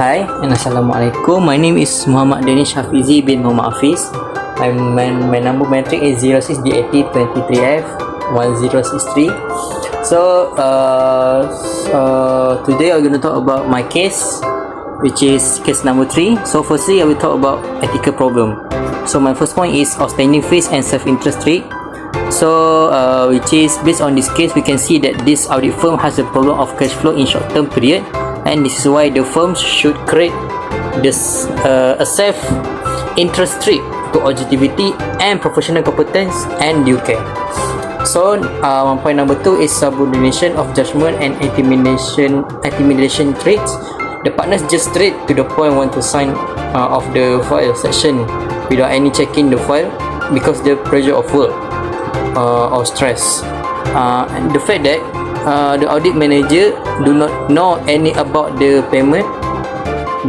Hi and Assalamualaikum. My name is Muhammad Danish Hafizi bin Muhammad Hafiz. My number metric is 06D8023F1063. So today I'm going to talk about my case, which is case number 3. So firstly I will talk about ethical problem. So my first point is outstanding fees and self-interest rate. So which is based on this case, we can see that this audit firm has a problem of cash flow in short-term period, and this is why the firm should create this a self-interest rate to objectivity and professional competence and due care. So point number 2 is subordination of judgment and intimidation traits. The partners just straight to the point want to sign off the file section without any checking the file because the pressure of work or stress, and the fact that the audit manager do not know any about the payment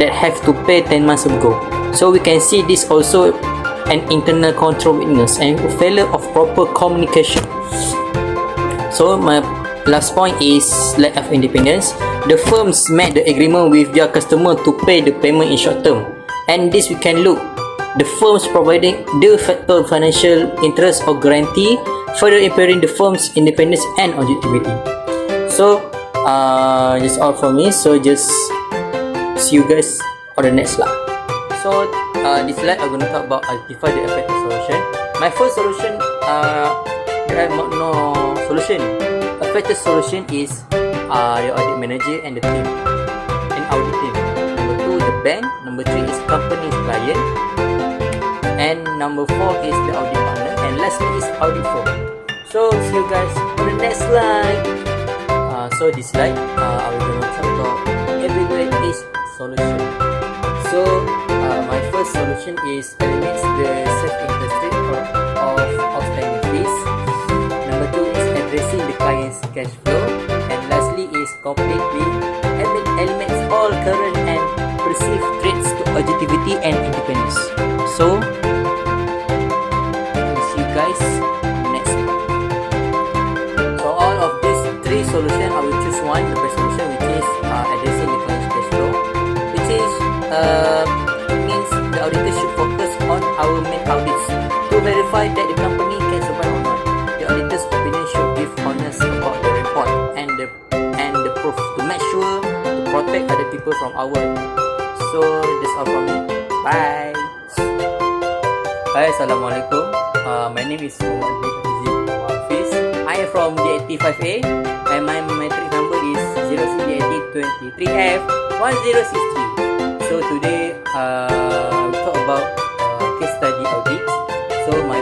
that have to pay 10 months ago. So we can see this also an internal control weakness and failure of proper communication. So my last point is lack of independence. The firms made the agreement with their customer to pay the payment in short term, and this we can look the firms providing de facto financial interest or guarantee, further impairing the firm's independence and objectivity. So that's all from me. So just see you guys on the next slide. So this slide I'm going to talk about identify the effective solution. My first solution, there are no solution. Effective solution is the audit manager and the team and audit team. Number 2 the bank. Number 3 is company's client, and number 4 is the audit partner, and lastly is audit firm. So see you guys on the next slide. So this slide I will going to talk about evaluate solution. So my first solution is eliminates the self-interest rate of outstanding fees. Number 2 is addressing the client's cash flow, and lastly is completely eliminates all current and perceived threats to objectivity and independence. So see you guys next. So all of these 3 solutions, I will choose one, the best solution, which is addressing the client's cash flow, which is means the auditor should focus on our main audits to verify that the company can survive or not. The auditor's opinion should give honest about the report and the proof to make sure to protect other people from our. So that's all from me. Bye. Hi, Assalamualaikum. My name is Muhammad Hafiz. I am from D85A and my metric number is 06D8023F1063. So today we talk about case study audit. So my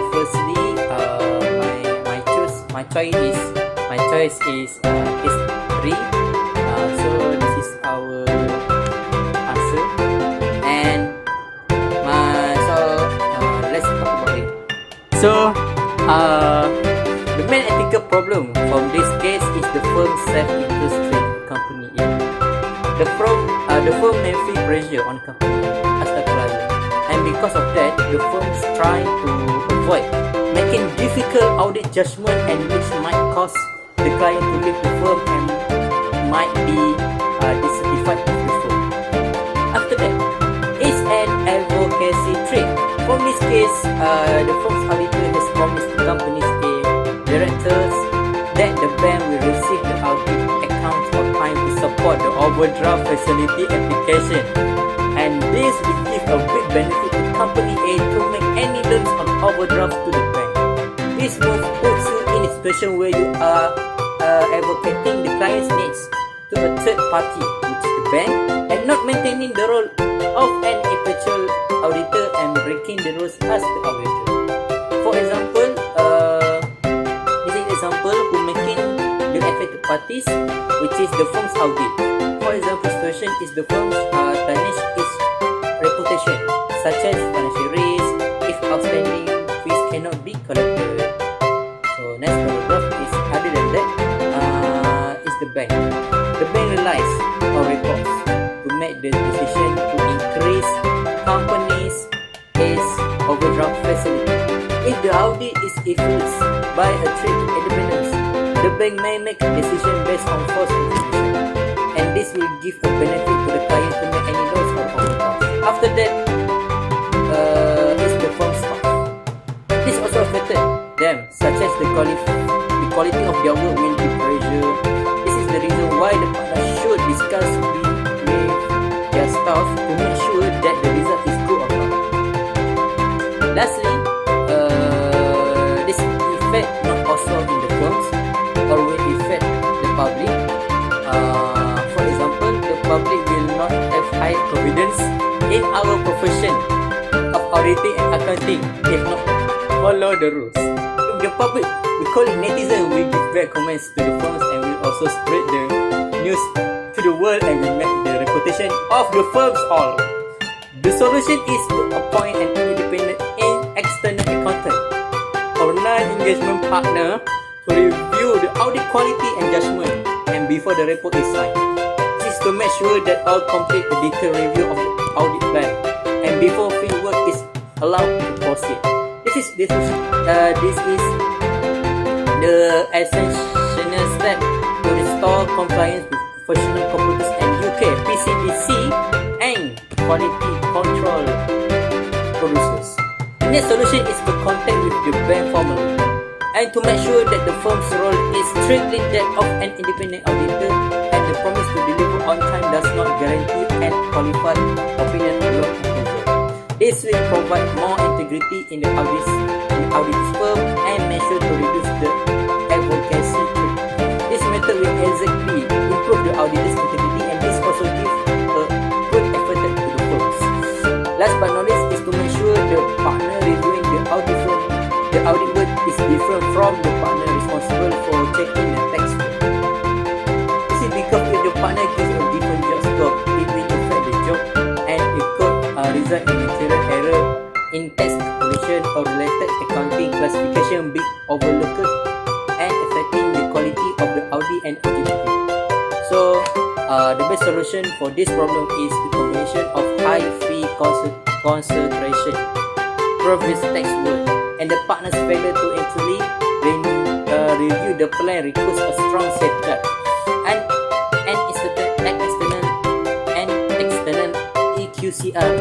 choice is case 3. So this is our answer, and let's talk about it. So the main ethical problem from this case is the firm's self-interest rate company A. The firm may feel pressure on company as a client, and because of that, the firms try to avoid making difficult audit judgment, and which might cause the client to leave the firm and might be dissatisfied with the firm. After that, is an advocacy trait. From this case, the firm's auditor has promised the company's directors that the bank will receive the audit accounts on time to support the overdraft facility application, and this will give a big benefit to company A to make any loans on overdraft to the bank. This move puts you in a situation where you are advocating the client's needs to a third party, which is the bank, and not maintaining the role of an impartial auditor and breaking the rules as the auditor. For example, this is example who making the affected parties, which is the firm's audit. For example, situation is the firm's tarnish its reputation, such as financial risk if outstanding fees cannot be collected. So next paragraph is other than that is the bank. The bank relies on reports to make the decision to increase companies' overdraft facility. If the audit is influenced by a threat to independence, the bank may make a decision based on false information, and this will give a benefit to the client to make any loss the reason why the partner should discuss with their staff to make sure that the result is good or not. Lastly, this effect not also in the firms or will affect the public. For example, the public will not have high confidence in our profession of auditing and accounting if not follow the rules. The public, we call it netizen, will give bad comments to the firms and will also spread the news to the world and will make the reputation of the firms all. The solution is to appoint an independent and external accountant or non-engagement partner to review the audit quality and judgment and before the report is signed. This is to make sure that all complete a detailed review of the audit plan and before field work is allowed to proceed. This is the essential step to restore compliance with professional computers and UK PCBC and quality control producers. The next solution is to contact with the bank formally and to make sure that the firm's role is strictly that of an independent auditor and the promise to deliver on time does not guarantee and qualified opinion or law approval. This will provide more integrity in the audit firm and make sure to reduce the advocacy rate. This method will exactly improve the auditor's integrity and this also gives a good effect to the firms. Last but not least is to make sure the partner reviewing the audit work is different from the partner responsible for checking the tax work. This is because if the partner gives a different job scope, it will affect the job and it could result in material error in tax calculation or related accounting classification being overlooked and affecting the quality of the audit and audit. So, the best solution for this problem is the combination of high fee concentration, previous tax work, and the partner's failure to actually review the plan requires a strong safeguard and external EQCR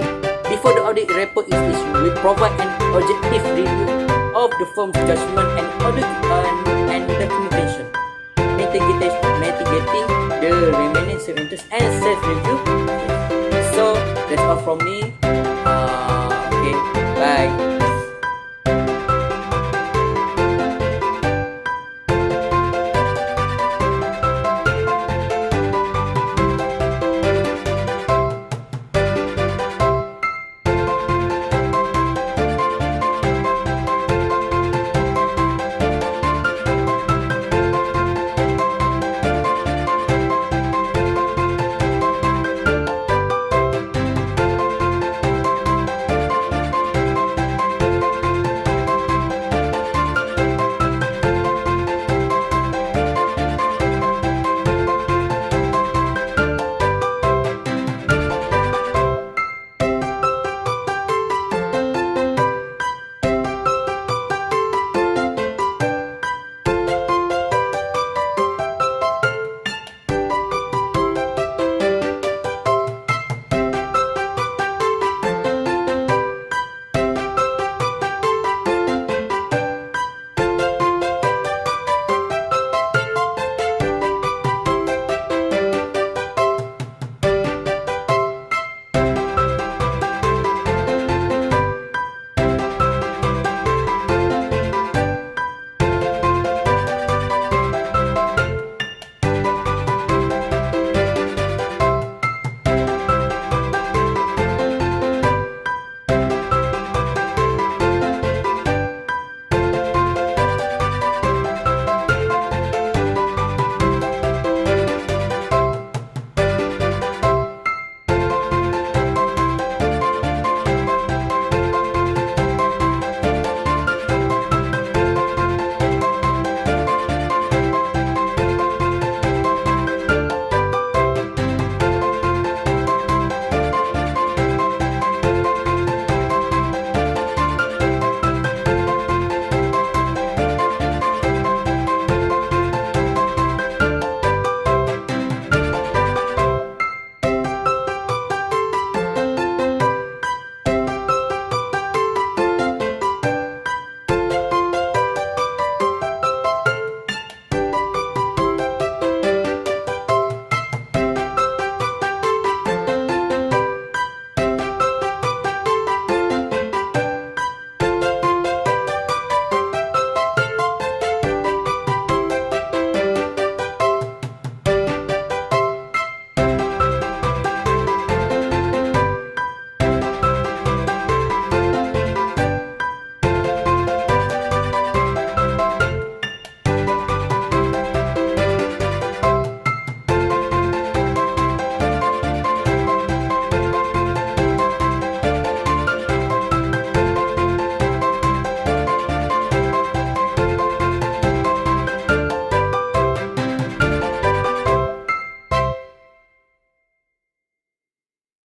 before the audit report is issued. We provide an objective review of the firm's judgment and audit and documentation, mitigating the remaining self-interest and self-review. So that's all from me.